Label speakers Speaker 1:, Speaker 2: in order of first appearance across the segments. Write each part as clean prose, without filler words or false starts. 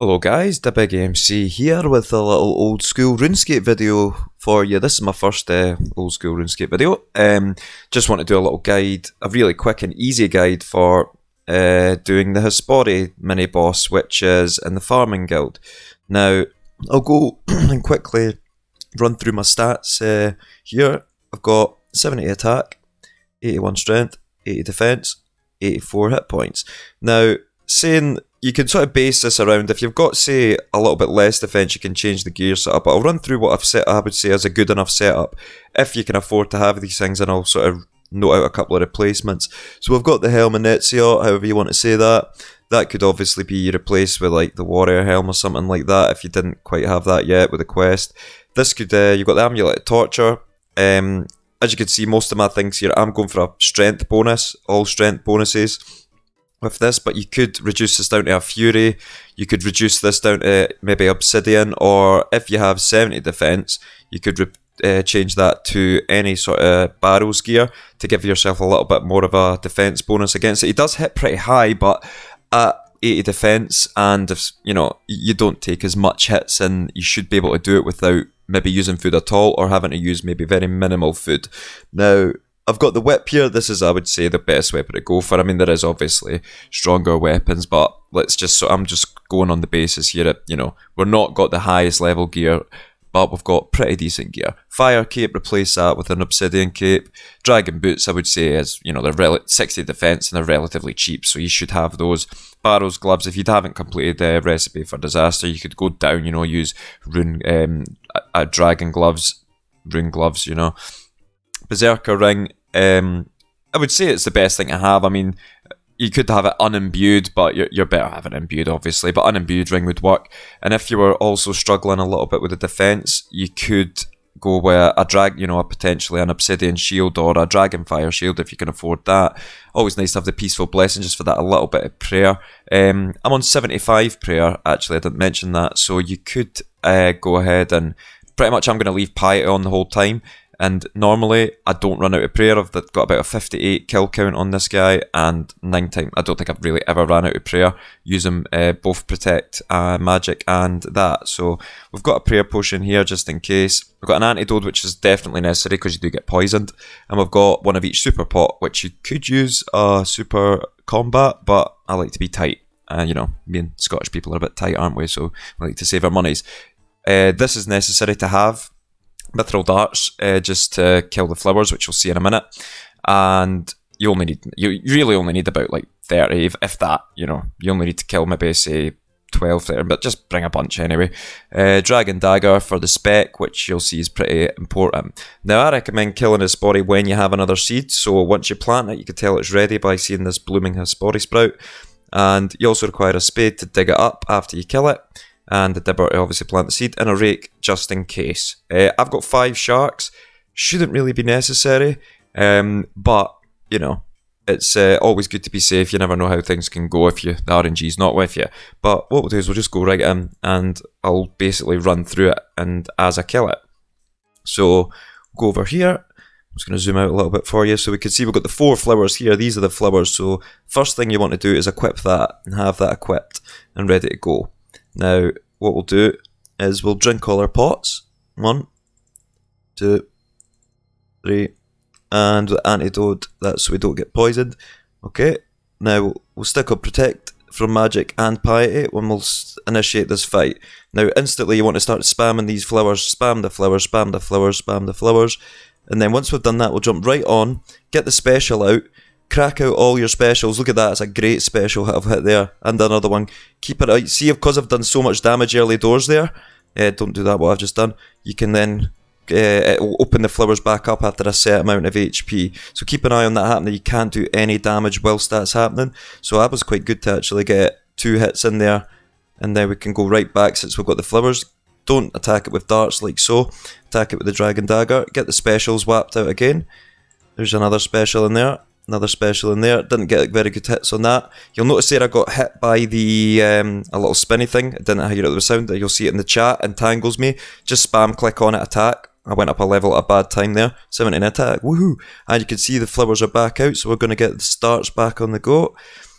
Speaker 1: Hello guys, the Big MC here with a little old school RuneScape video for you. This is my first old school RuneScape video. Just want to do a little guide, a really quick and easy guide for doing the Hespori mini boss, which is in the farming guild. Now, I'll go and quickly run through my stats here. I've got 70 attack, 81 strength, 80 defense, 84 hit points. Now, saying you can sort of base this around, if you've got, say, a little bit less defense, you can change the gear setup. But I'll run through what I've set, I would say, as a good enough setup, if you can afford to have these things, and I'll sort of note out a couple of replacements. So we've got the helm and Netziot, however you want to say that. That could obviously be replaced with like the warrior helm or something like that, if you didn't quite have that yet with the quest. This could, you've got the amulet of torture. As you can see, most of my things here, I'm going for a strength bonus, all strength bonuses with this, but you could reduce this down to a fury, you could reduce this down to maybe obsidian, or if you have 70 defense, you could change that to any sort of Barrows gear to give yourself a little bit more of a defense bonus against it. He does hit pretty high, but at 80 defense, and if you know, you don't take as much hits, and you should be able to do it without maybe using food at all, or having to use maybe very minimal food. Now, I've got the whip here. This is, I would say, the best weapon to go for. I mean, there is obviously stronger weapons, but let's just, so I'm just going on the basis here that, you know, we're not got the highest level gear, but we've got pretty decent gear. Fire cape, replace that with an obsidian cape. Dragon boots, I would say, is, you know, they're 60 defense and they're relatively cheap, so you should have those. Barrows gloves, if you haven't completed the recipe for disaster, you could go down, you know, use rune, dragon gloves, rune gloves, you know. Berserker ring, I would say it's the best thing to have. I mean, you could have it unimbued, but you're better having it imbued, obviously, but unimbued ring would work. And if you were also struggling a little bit with the defense, you could go with a potentially an obsidian shield or a dragon fire shield if you can afford that. Always nice to have the peaceful blessing just for that a little bit of prayer. I'm on 75 prayer, actually, I didn't mention that, so you could go ahead and pretty much I'm going to leave piety on the whole time. And normally, I don't run out of prayer. I've got about a 58 kill count on this guy, and 9 times, I don't think I've really ever ran out of prayer, using both protect, magic, and that. So, we've got a prayer potion here, just in case. We've got an antidote, which is definitely necessary, because you do get poisoned. And we've got one of each super pot, which you could use super combat, but I like to be tight. You know, me and Scottish people are a bit tight, aren't we? So, we like to save our monies. This is necessary to have. Mithril darts, just to kill the flowers, which you'll see in a minute, and you really only need about like 30, if that, you know, you only need to kill maybe say 12, 30, but just bring a bunch anyway. Dragon dagger for the spec, which you'll see is pretty important. Now, I recommend killing Hespori when you have another seed, so once you plant it, you can tell it's ready by seeing this blooming Hespori sprout, and you also require a spade to dig it up after you kill it, and the dibber to obviously plant the seed, and a rake just in case. I've got 5 sharks, shouldn't really be necessary, but, you know, it's always good to be safe. You never know how things can go if the RNG's not with you. But what we'll do is we'll just go right in, and I'll basically run through it and as I kill it. So, go over here. I'm just going to zoom out a little bit for you so we can see we've got the 4 flowers here. These are the flowers, so first thing you want to do is equip that and have that equipped and ready to go. Now, what we'll do is we'll drink all our pots. 1, 2, 3, and the antidote, that's so we don't get poisoned. Okay, now we'll stick on protect from magic and piety when we'll initiate this fight. Now, instantly you want to start spamming these flowers, spam the flowers, spam the flowers, spam the flowers, and then once we've done that, we'll jump right on, get the special out, crack out all your specials. Look at that, it's a great special I've hit there, and another one. Keep it out. See, because I've done so much damage early doors there, don't do that, what I've just done. You can then it will open the flowers back up after a set amount of HP. So keep an eye on that happening. You can't do any damage whilst that's happening. So that was quite good to actually get 2 hits in there, and then we can go right back since we've got the flowers. Don't attack it with darts like so. Attack it with the dragon dagger. Get the specials whapped out again. There's another special in there. Another special in there. Didn't get very good hits on that. You'll notice there I got hit by the a little spinny thing. I didn't hear the sound. You'll see it in the chat. Entangles me. Just spam click on it. Attack. I went up a level at a bad time there. 17 attack. Woohoo! And you can see the flowers are back out. So we're going to get the starts back on the go.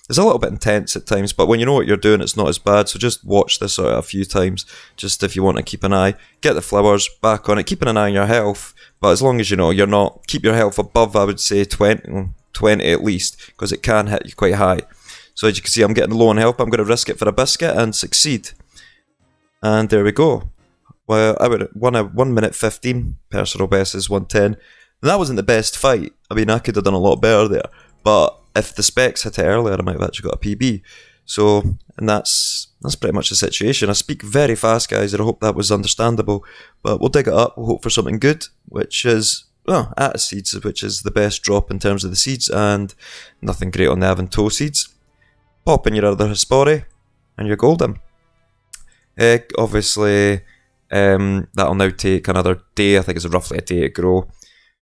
Speaker 1: It's a little bit intense at times, but when you know what you're doing, it's not as bad. So just watch this out a few times, just if you want to keep an eye. Get the flowers back on it, keeping an eye on your health, but as long as you know you're not, keep your health above, I would say 20 at least, because it can hit you quite high. So as you can see, I'm getting low on health, but I'm going to risk it for a biscuit and succeed. And there we go. Well, I would 1 minute 15, personal best is 110. And that wasn't the best fight. I mean, I could have done a lot better there. But if the specs hit it earlier, I might have actually got a PB. So, and that's pretty much the situation. I speak very fast, guys, and I hope that was understandable. But we'll dig it up. We'll hope for something good, which is, well, Atta seeds, which is the best drop in terms of the seeds, and nothing great on the Avento seeds. Pop in your other Hespori, and you're golden. Obviously, that'll now take another day. I think it's roughly a day to grow.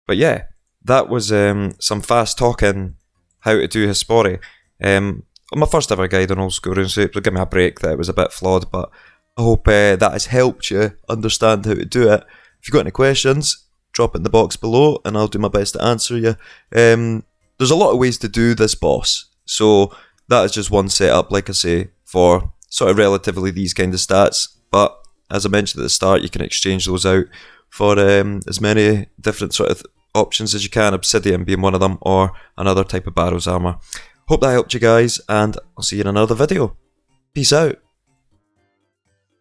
Speaker 1: But yeah, that was some fast talking how to do Hespori. My first ever guide on old school RuneScape, so give me a break that it was a bit flawed, but I hope that has helped you understand how to do it. If you've got any questions, drop it in the box below and I'll do my best to answer you. There's a lot of ways to do this boss, so that is just one setup, like I say, for sort of relatively these kind of stats, but as I mentioned at the start, you can exchange those out for as many different sort of options as you can, obsidian being one of them, or another type of Barrows armor. Hope that helped you guys, and I'll see you in another video. Peace out.